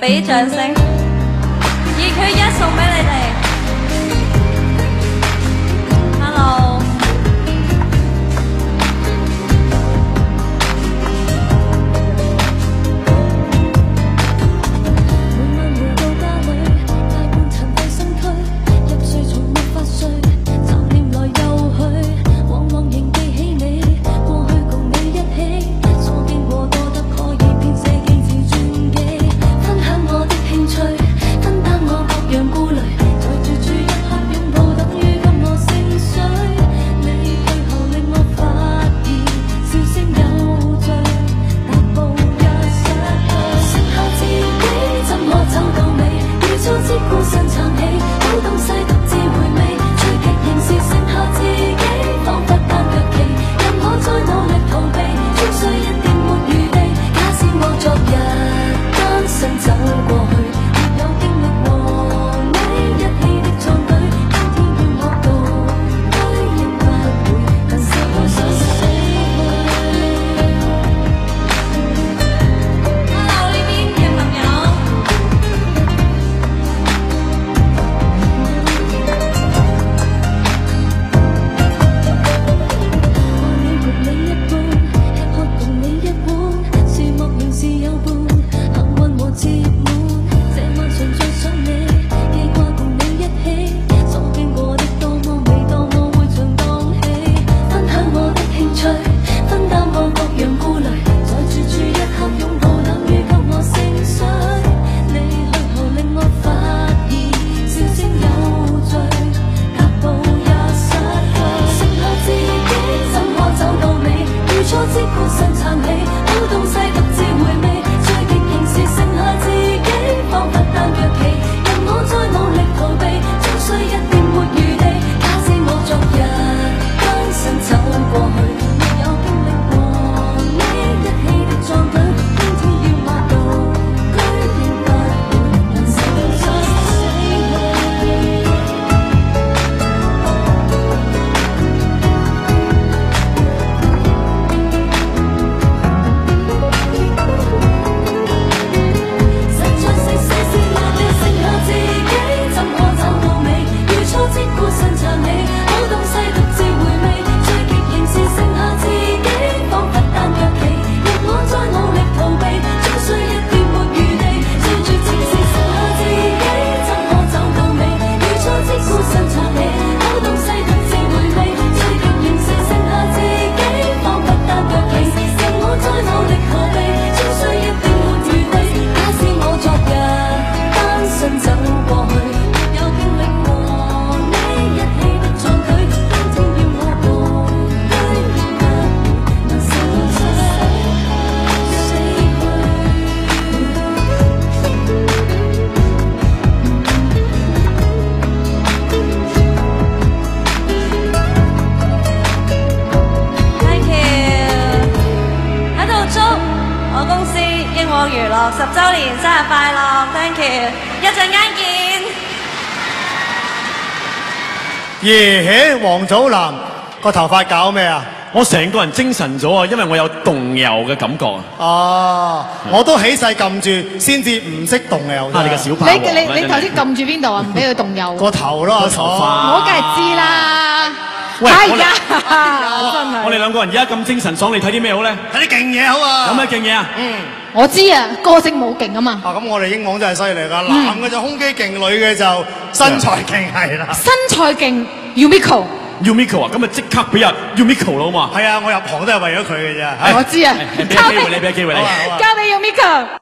俾掌聲，二缺一送俾你哋。Hello。10週年生日快樂 ，Thank you， 一陣間見。耶！黃祖藍個頭髮搞咩啊？我成個人精神咗啊，因為我有動搖嘅感覺啊。哦，我都起勢撳住，先至唔識動搖。你個小霸王你頭先撳住邊度啊？唔俾佢動搖。個頭咯，個頭髮。我梗係知啦。喂，係㗎，真係。我哋兩個人而家咁精神爽，你睇啲咩好咧？睇啲勁嘢好啊！有咩勁嘢啊？我知啊，歌聲冇勁啊嘛。咁我哋英皇真係犀利㗎，男嘅就胸肌勁，女嘅就身材勁係啦。身材勁 ，Yumiko。Yumiko 啊，咁咪即刻俾阿 Yumiko 啦嘛。係啊，我入行都係為咗佢嘅啫。我知啊，俾機會你，俾機會你。交俾 Yumiko。